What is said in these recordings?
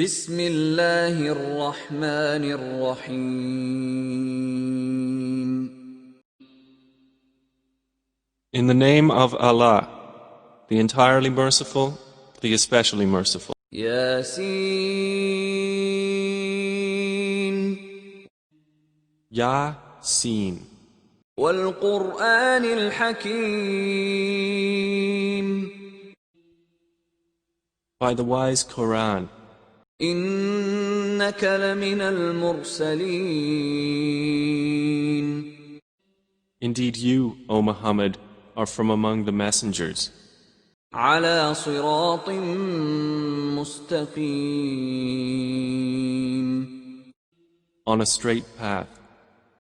بسم الله الرحمن الرحيم. In the name of Allah, the entirely merciful, the especially merciful. ياسين Yā-Sīn. والقرآن الحكيم. By the wise Quran, إنك لمن المرسلين. indeed you, O Muhammad, are from among the messengers, على صراط مستقيم. on a straight path.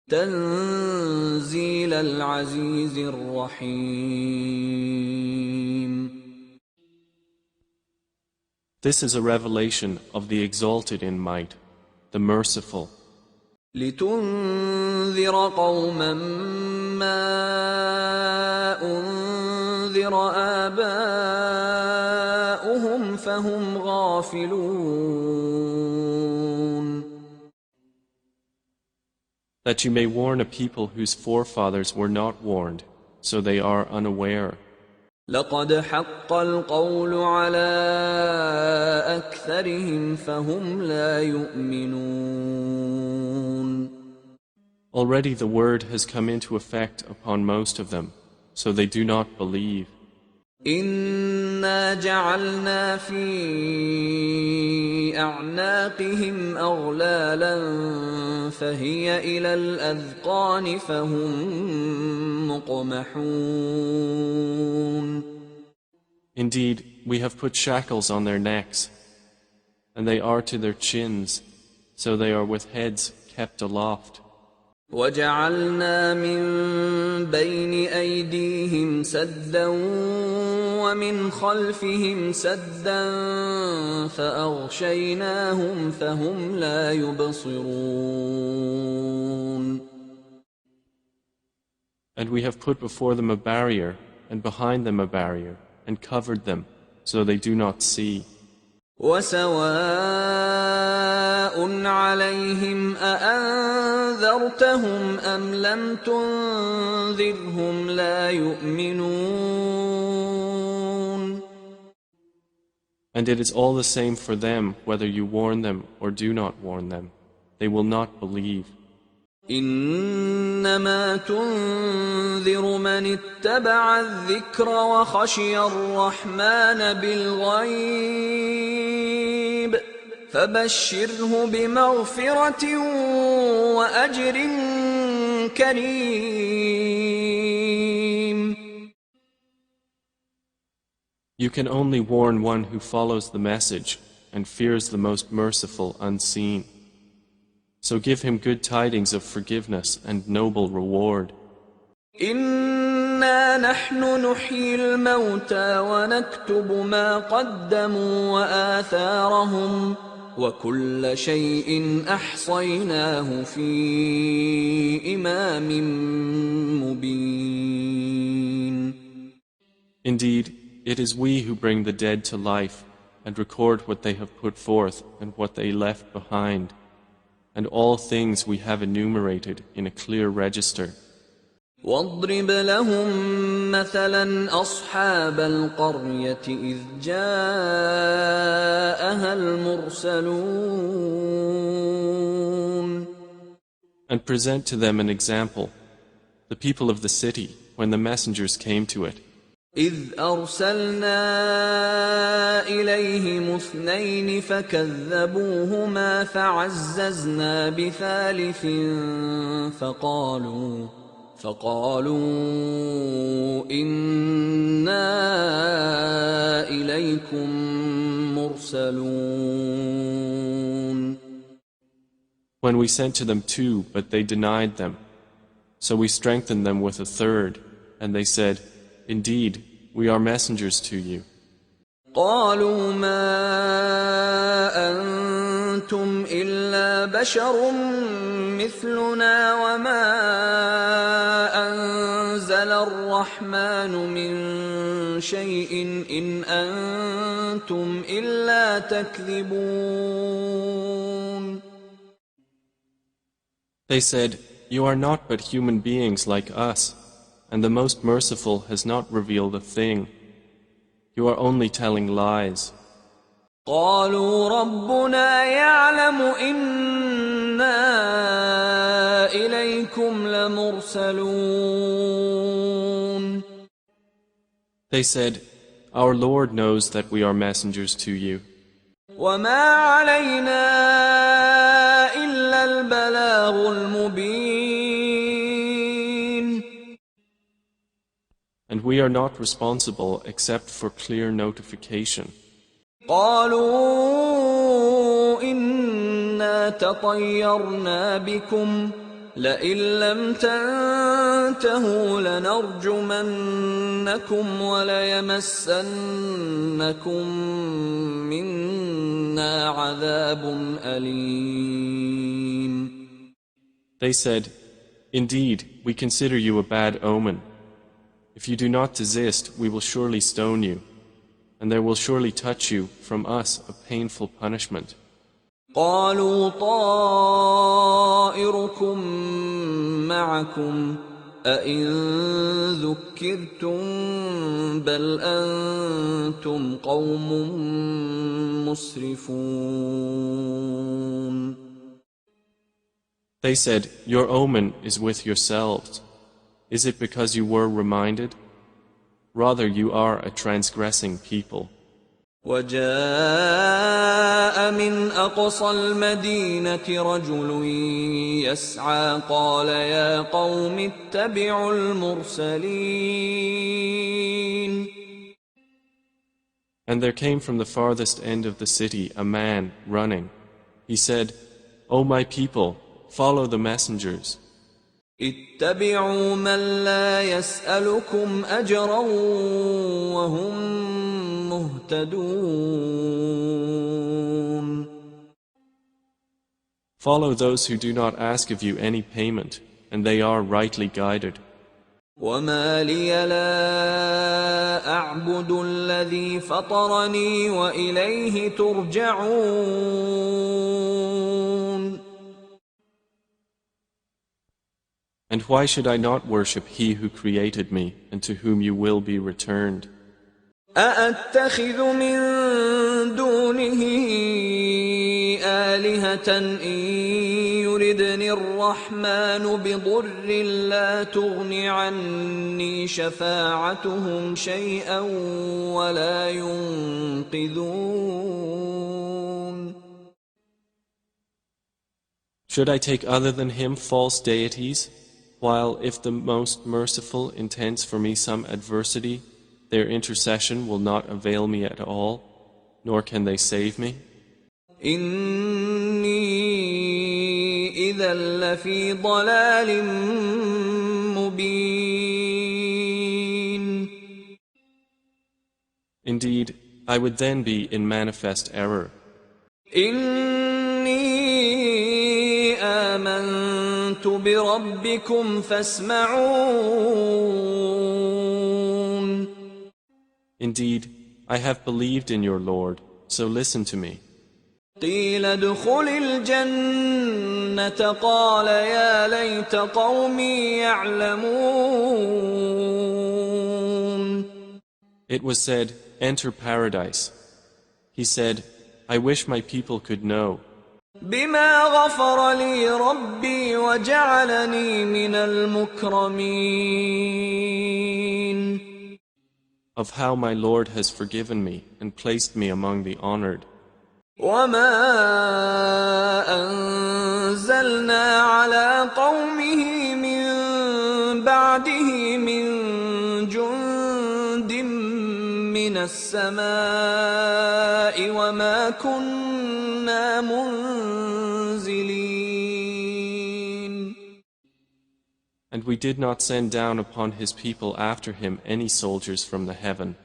تنزيل العزيز الرحيم. This is a revelation of the exalted in might, the merciful, لتنذر قوما ما أنذر آباؤهم فهم غافلون. that you may warn a people whose forefathers were not warned, so they are unaware. لقد حق القول على أكثرهم فهم لا يؤمنون. Already the word has come into effect upon most of them, so they do not believe. إنا جعلنا في أعناقهم أغلالا فهي إلى الأذقان فهم مقمحون. Indeed, we have put shackles on their necks, and they are to their chins, so they are with heads kept aloft. وجعلنا من بين أيديهم سدا ومن خلفهم سدا فأغشيناهم فهم لا يبصرون. And we have put before them a barrier, and behind them a barrier, and covered them, so they do not see. وسواء عليهم أأنذرتهم أم لم تنذرهم لا يؤمنون. And it is all the same for them whether you warn them or do not warn them. They will not believe. إنما تنذر من اتبع الذكر وخشي الرحمن بالغيب فبشره بمغفرة وأجر كريم. You can only warn one who follows the message and fears the most merciful unseen. So give him good tidings of forgiveness and noble reward. إنا نحن نحيي الموتى ونكتب ما قدموا وآثارهم وكل شيء أحصيناه في إمام مبين. Indeed, it is we who bring the dead to life and record what they have put forth and what they left behind. And all things we have enumerated in a clear register. واضرب لهم مثلا أصحاب القرية إذ جاءها المرسلون. And present to them an example, the people of the city, when the messengers came to it. إذ أرسلنا إليهم اثنين فكذبوهما فعززنا بثالث فقالوا إنا إليكم مرسلون. When we sent to them two, but they denied them. So we strengthened them with a third, and they said, Indeed, we are messengers to you. قالوا ما أنتم إلا بشر مثلنا وما أنزل الرحمن من شيء إن أنتم إلا تكذبون. They said, "You are not but human beings like us, and the Most Merciful has not revealed a thing. You are only telling lies." قالوا ربنا يعلم إنا إليكم لمرسلون. They said, "Our Lord knows that we are messengers to you, وما علينا إلا البلاغ المبين. and we are not responsible except for clear notification." قالوا إنا تطيرنا بكم لئن لم تنتهوا لنرجمنكم وليمسنكم منا عذاب أليم. They said, "Indeed, we consider you a bad omen. If you do not desist, we will surely stone you, and there will surely touch you from us a painful punishment." قالوا طائركم معكم أئن ذكرتم بل أنتم قوم مسرفون. They said, "Your omen is with yourselves. Is it because you were reminded? Rather, you are a transgressing people." وجاء من أقصى المدينة رجل يسعى قال يا قوم اتبعوا المرسلين. And there came from the farthest end of the city a man running. He said, "O my people, follow the messengers. اتبعوا من لا يسألكم أجرا وهم مهتدون. Follow those who do not ask of you any payment, and they are rightly guided." وما لي لا أعبد الذي فطرني وإليه ترجعون. And why should I not worship He who created me, and to whom you will be returned? أأتخذ من دونه آلهة إن يردني الرحمن بضر لا تغن عني شفاعتهم شيئا ولا ينقذون. Should I take other than Him false deities, while if the Most Merciful intends for me some adversity, their intercession will not avail me at all, nor can they save me? إني إذا لفي ضلال مبين. Indeed, I would then be in manifest error. إني آمنت بربكم فاسمعون. Indeed, I have believed in your Lord, so listen to me. قيل ادخل الجنة قال يا ليت قومي يعلمون. It was said, "Enter paradise." He said, "I wish my people could know." بما غفر لي ربي وجعلني من المكرمين. Of how my Lord has forgiven me and placed me among the honored. وما أنزلنا على قومه من بعده من جند من السماء وما كنا منزلين. And we did not send down upon his people after him any soldiers from the heaven,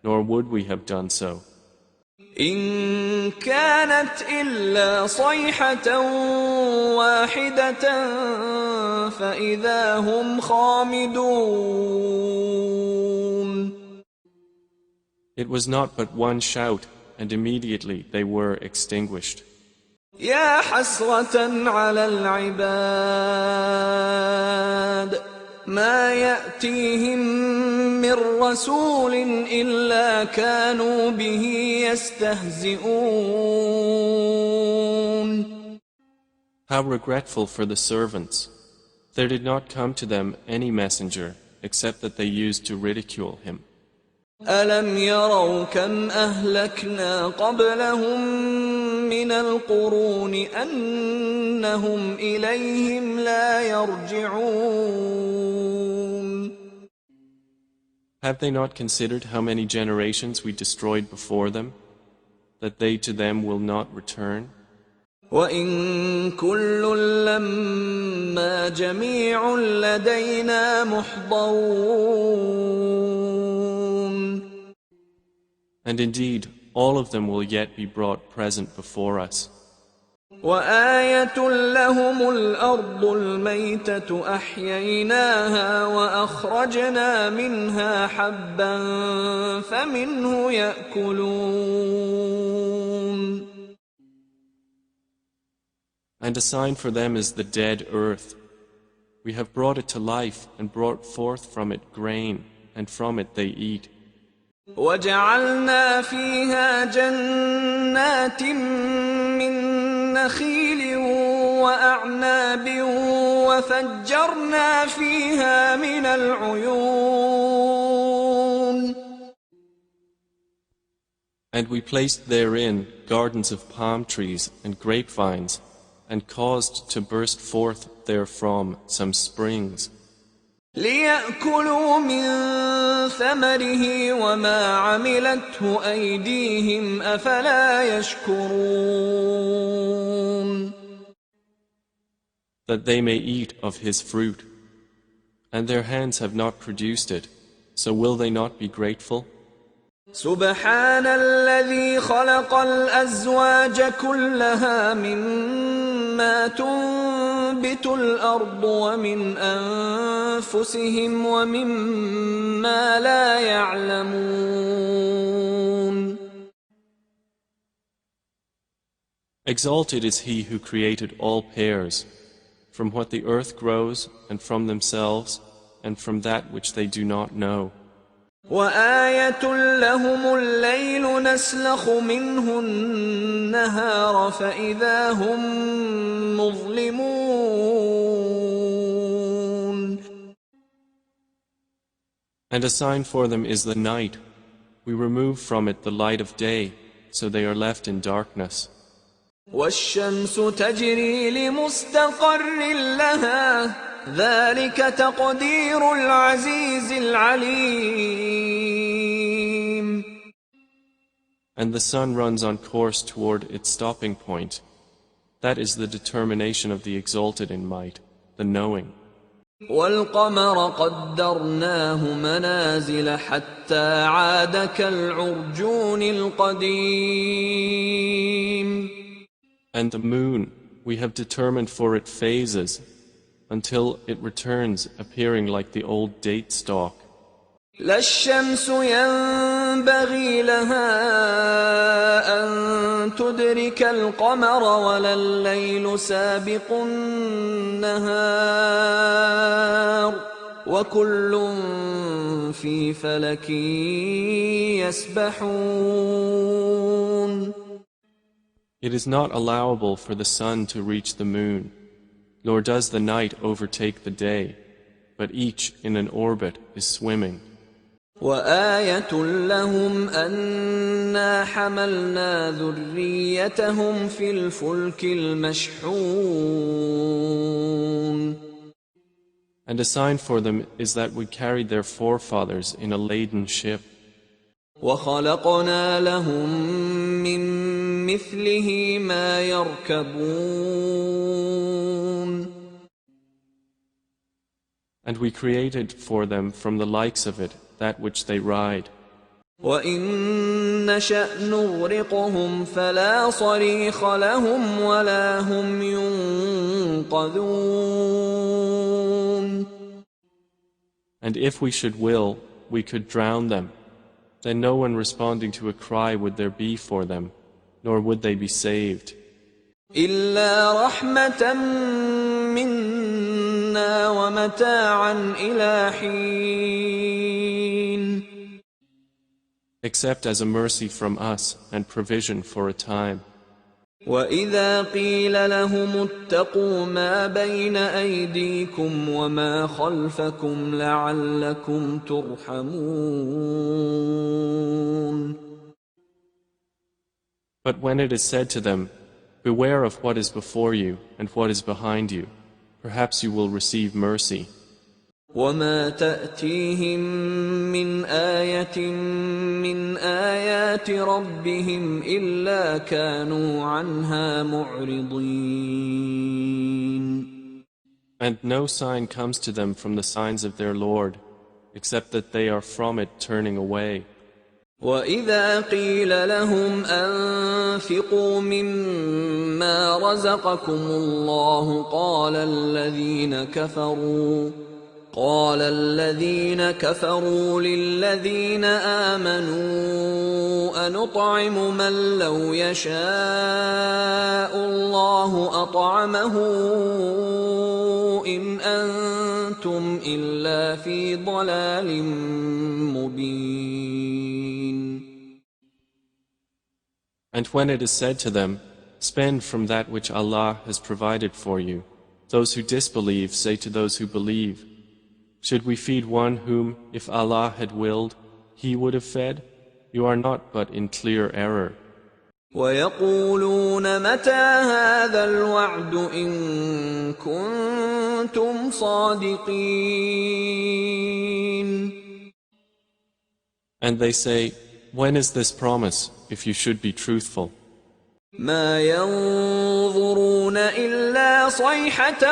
nor would we have done so. إن كانت إلا صيحة واحدة فإذا هم خامدون. It was not but one shout, and immediately they were extinguished. يا حسرة على العباد ما يأتيهم من رسول إلا كانوا به يستهزئون. How regretful for the servants! There did not come to them any messenger except that they used to ridicule him. ألم يروا كم أهلكنا قبلهم من القرون أنهم إليهم لا يرجعون. Have they not considered how many generations we destroyed before them, that they to them will not return? وإن كل لما جميع لدينا محضرون. And indeed, all of them will yet be brought present before us. وآية لهم الأرض الميتة أحييناها وأخرجنا منها حبا فمنه يأكلون. And a sign for them is the dead earth. We have brought it to life and brought forth from it grain, and from it they eat. وجعلنا فيها جنات من نخيل وأعناب وفجرنا فيها من العيون. And we placed therein gardens of palm trees and grapevines, and caused to burst forth therefrom some springs. ليأكلوا من ثمره وما عملته أيديهم أفلا يشكرون. That they may eat of his fruit, and their hands have not produced it, so will they not be grateful? سبحان الذي خلق الأزواج كلها مما تنبت الأرض ومن أنفسهم ومما لا يعلمون. Exalted is he who created all pairs, from what the earth grows, and from themselves, and from that which they do not know. وآية لهم الليل نسلخ منه النهار فإذا هم مظلمون. And a sign for them is the night. We remove from it the light of day, so they are left in darkness. والشمس تجري لمستقر لها ذلك تقدير العزيز العليم. And the sun runs on course toward its stopping point. That is the determination of the exalted in might, the knowing. والقمر قدرناه منازل حتى عاد كالعرجون القديم. And the moon, we have determined for it phases, until it returns appearing like the old date stalk. لا الشمس ينبغي لها أن تدرك القمر ولا الليل سابق النهار وكل في فلك يسبحون. It is not allowable for the sun to reach the moon, nor does the night overtake the day, but each in an orbit is swimming. وآية لهم أنا حملنا ذريتهم في الفلك المشحون. And a sign for them is that we carried their forefathers in a laden ship. وخلقنا لهم من مثله ما يركبون. And we created for them from the likes of it that which they ride. وإن نشأ نغرقهم فلا صريخ لهم ولا هم ينقذون. And if we should will, we could drown them. then no one responding to a cry would there be for them, nor would they be saved. إلا رحمة منا ومتاعا إلى حين. Except as a mercy from us and provision for a time. وإذا قيل لهم اتقوا ما بين أيديكم وما خلفكم لعلكم ترحمون. But when it is said to them, beware of what is before you and what is behind you, perhaps you will receive mercy. وما تأتيهم من آية من آيات ربهم إلا كانوا عنها معرضين. And no sign comes to them from the signs of their Lord, except that they are from it turning away. وإذا قيل لهم أنفقوا مما رزقكم الله قال الذين كفروا للذين آمنوا أنطعم من لو يشاء الله أطعمه إن أنتم إلا في ضلال مبين. And when it is said to them, spend from that which Allah has provided for you, those who disbelieve say to those who believe, should we feed one whom, if Allah had willed, He would have fed? You are not but in clear error. وَيَقُولُونَ مَتَى هَذَا الْوَعْدُ إِن كُنتُمْ صَادِقِينَ. And they say, when is this promise, if you should be truthful? مَا يَنظُرُونَ إِلَّا صَيْحَةً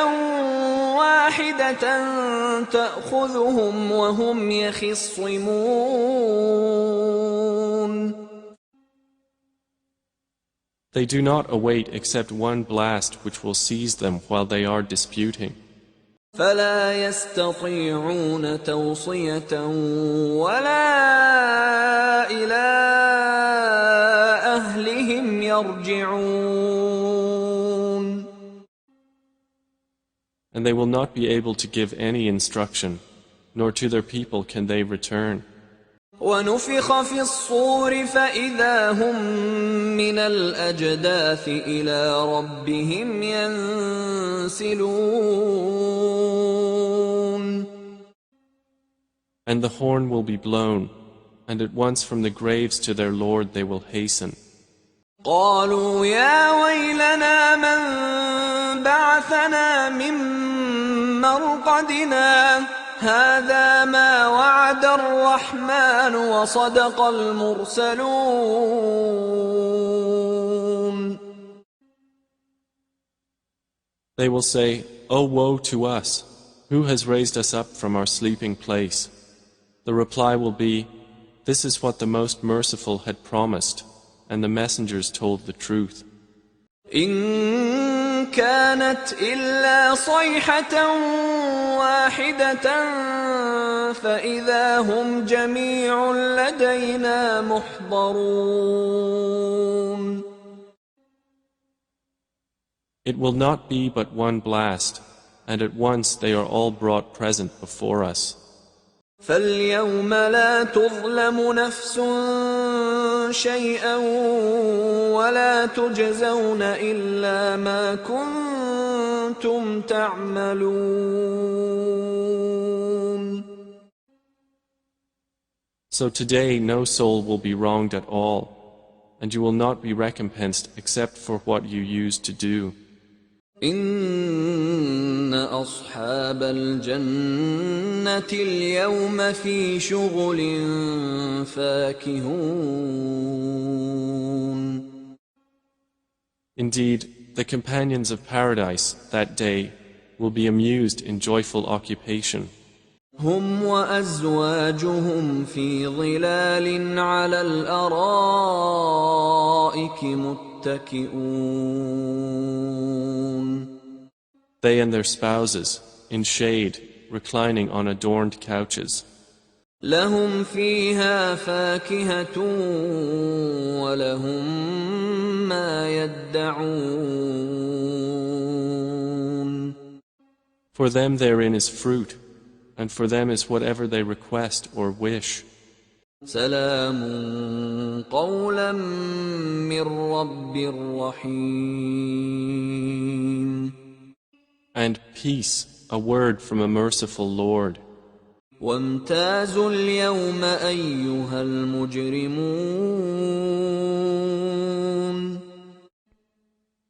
واحدة تأخذهم وهم يخصمون. They do not await except one blast which will seize them while they are disputing. فلا يستطيعون توصية ولا إلى أهلهم يرجعون. And they will not be able to give any instruction, nor to their people can they return. ونفخ في الصور فإذا هم من الأجداث إلى ربهم ينسلون. And the horn will be blown, and at once from the graves to their Lord they will hasten. قالوا يا ويلنا من بعثنا من مرقدنا هذا ما وعد الرحمن وصدق المرسلون. They will say, "Oh, woe to us! Who has raised us up from our sleeping place?" The reply will be, "This is what the Most Merciful had promised, and the messengers told the truth." إن كانت إلا صيحة واحدة فإذا هم جميع لدينا محضرون. It will not be but one blast, and at once they are all brought present before us. فاليوم لا تظلم نفس شيئا ولا تجزون إلا ما كنتم تعملون. So today no soul will be wronged at all, and you will not be recompensed except for what you used to do. إن أصحاب الجنة اليوم في شغل فاكهون. Indeed, the companions of paradise that day will be amused in joyful occupation. هم وأزواجهم في ظلال على الأرائك متكئون. They and their spouses, in shade, reclining on adorned couches. لهم فيها فاكهة ولهم ما يدعون. For them therein is fruit, and for them is whatever they request or wish. سلام قولا من رب رحيم. And peace, a word from a merciful Lord. وامتازوا اليوم أيها المجرمون.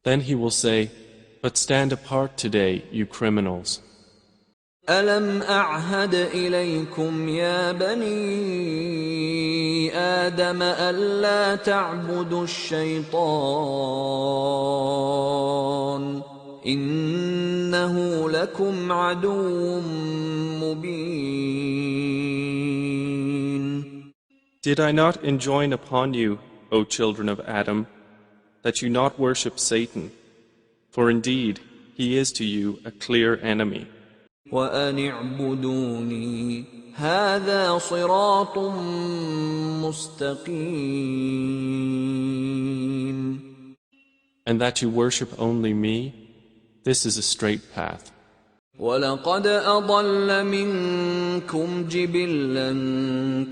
Then he will say, but stand apart today, you criminals. ألم أعهد إليكم يا بني آدم ألا تعبدوا الشيطان إنه لكم عدو مبين. Did I not enjoin upon you, O children of Adam, that you not worship Satan? For indeed, he is to you a clear enemy. وأن اعبدوني هذا صراط مستقيم. And that you worship only me, this is a straight path. ولقد أضل منكم جبلا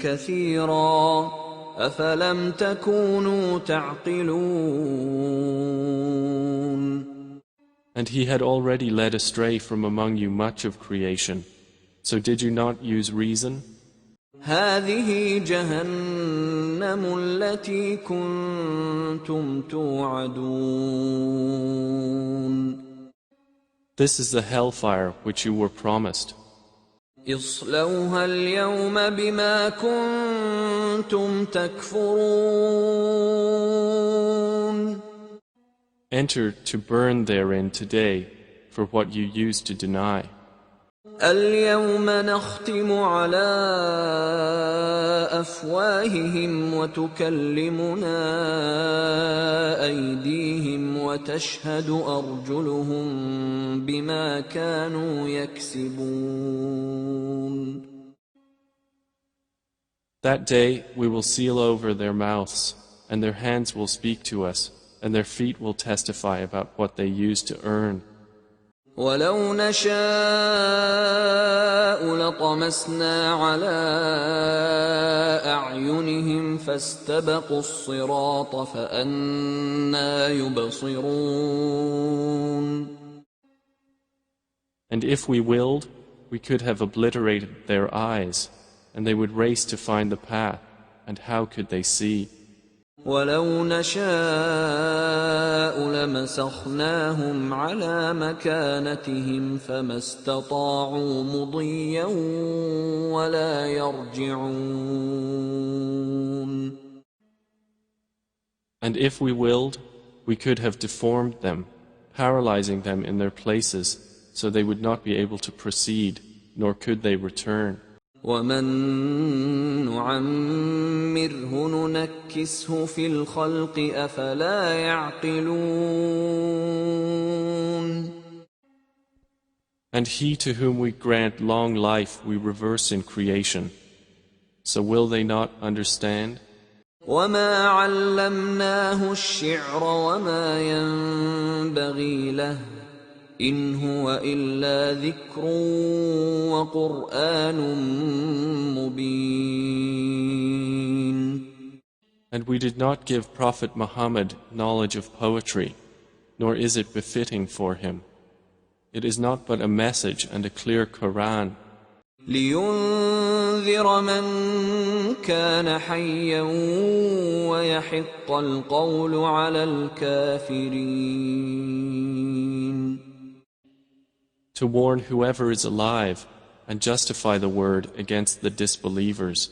كثيرا أفلم تكونوا تعقلون. And he had already led astray from among you much of creation. So did you not use reason? هذه جهنم التي كنتم توعدون. This is the hellfire which you were promised. اصلوها اليوم بما كنتم تكفرون. Enter to burn therein today for what you used to deny. اليوم نختم على أفواههم وتكلمنا أيديهم وتشهد أرجلهم بما كانوا يكسبون. That day we will seal over their mouths, and their hands will speak to us, and their feet will testify about what they used to earn. ولو نشاء لطمسنا على أعينهم فاستبقوا الصراط فأنى يبصرون. And if we willed, we could have obliterated their eyes, and they would race to find the path, and how could they see? ولو نشاء لمسخناهم على مكانتهم فما استطاعوا مضيا ولا يرجعون. And if we willed, we could have deformed them, paralyzing them in their places, so they would not be able to proceed, nor could they return. ومن نعمره ننكسه في الخلق أفلا يعقلون. And he to whom we grant long life we reverse in creation. So will they not understand? وما علمناه الشعر وما ينبغي له إن هو إلا ذكر وقرآن مبين. And we did not give Prophet Muhammad knowledge of poetry, nor is it befitting for him. It is not but a message and a clear Quran. لينذر من كان حيا ويحق القول على الكافرين. To warn whoever is alive and justify the word against the disbelievers.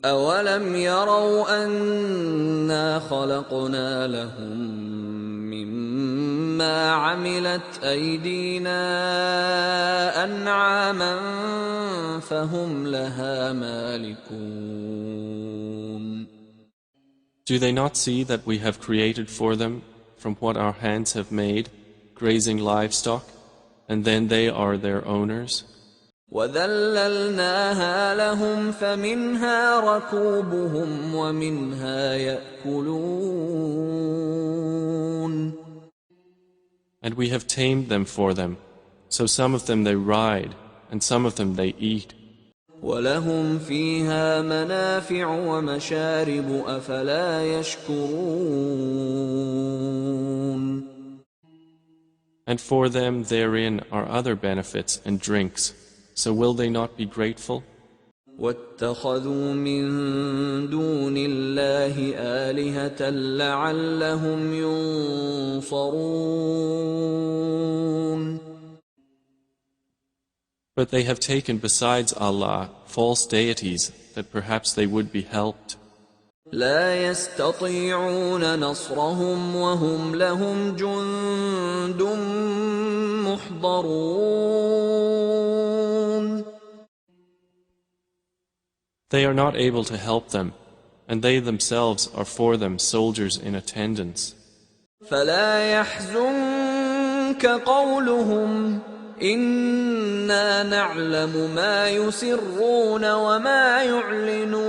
أولم يروا أنا خلقنا لهم مما عملت أيدينا أنعاما فهم لها مالكون. Do they not see that we have created for them from what our hands have made, grazing livestock, and then they are their owners? وَذَلَّلْنَاهَا لَهُمْ فَمِنْهَا رَكُوبُهُمْ وَمِنْهَا يَأْكُلُونَ. And we have tamed them for them, so some of them they ride, and some of them they eat. وَلَهُمْ فِيهَا مَنَافِعُ وَمَشَارِبُ أَفَلَا يَشْكُرُونَ. And for them therein are other benefits and drinks, so will they not be grateful? وَاتَّخَذُوا مِن دُونِ اللَّهِ آلِهَةً لَعَلَّهُمْ يُنصَرُونَ. But they have taken besides Allah false deities that perhaps they would be helped. لا يستطيعون نصرهم وهم لهم جند محضرون. They are not able to help them, and they themselves are for them soldiers in attendance. فلا يحزنك قولهم إنا نعلم ما يسرون وما يعلنون.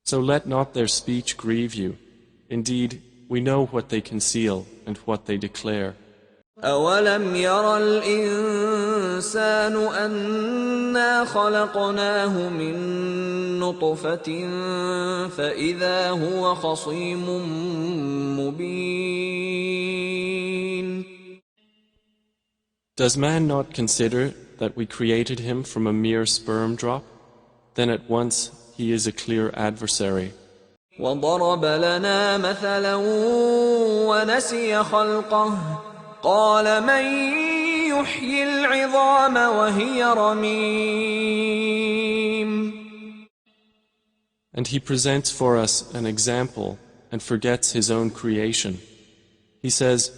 So let not their speech grieve you. Indeed, we know what they conceal and what they declare. أَوَلَمْ يَرَ الْإِنسَانُ أَنَّا خَلَقْنَاهُ مِن نُّطْفَةٍ فَإِذَا هُوَ خَصِيمٌ مُّبِينٌ. Does man not consider that we created him from a mere sperm drop? Then at once he is a clear adversary. وَضَرَبَ لَنَا مَثَلًا وَنَسِيَ خَلْقَهُ قَالَ مَن يُحْيِي الْعِظَامَ وَهِيَ رَمِيمٌ. And he presents for us an example and forgets his own creation. He says,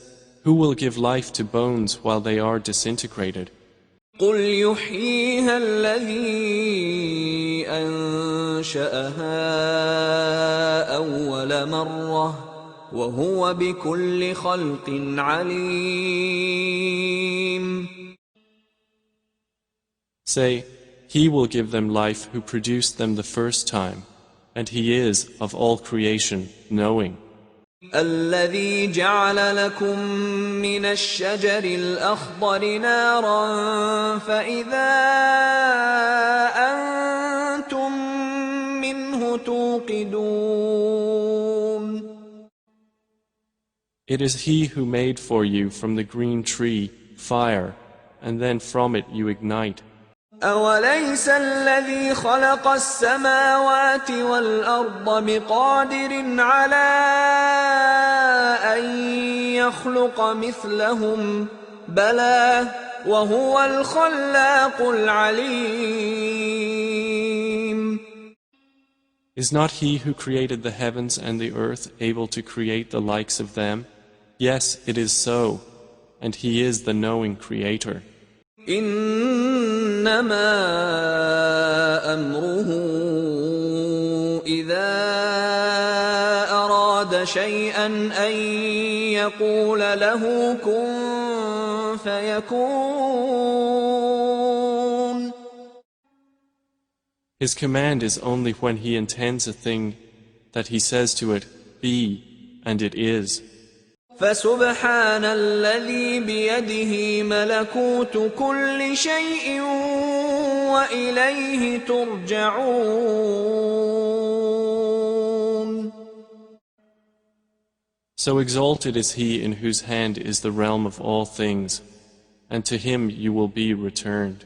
who will give life to bones while they are disintegrated? قُلْ يُحْيِيهَا الَّذِي أَنشَأَهَا أَوَّلَ مَرَّةٍ وَهُوَ بِكُلِّ خَلْقٍ عَلِيمٌ. Say, he will give them life who produced them the first time, and he is of all creation knowing. الَّذِي جَعَلَ لَكُم مِّنَ الشَّجَرِ الْأَخْضَرِ نَارًا فَإِذَا أَنتُم مِّنْهُ تُوقِدُونَ. It is he who made for you from the green tree fire, and then from it you ignite. أَوَلَيْسَ الَّذِي خَلَقَ السَّمَاوَاتِ وَالْأَرْضَ بِقَادِرٍ عَلَىٰ أَن يَخْلُقَ مِثْلَهُم ۚ بَلَىٰ وَهُوَ الْخَلَّاقُ الْعَلِيمُ. Is not he who created the heavens and the earth able to create the likes of them? Yes, it is so, and he is the knowing creator. إِنَّمَا أَمْرُهُ إِذَا أَرَادَ شَيْئًا أَن يَقُولَ لَهُ كُن فَيَكُونُ. His command is only when he intends a thing that he says to it, be, and it is. فَسُبْحَانَ الَّذِي بِيَدِهِ مَلَكُوتُ كُلِّ شَيْءٍ وَإِلَيْهِ تُرْجَعُونَ. So exalted is he in whose hand is the realm of all things, and to him you will be returned.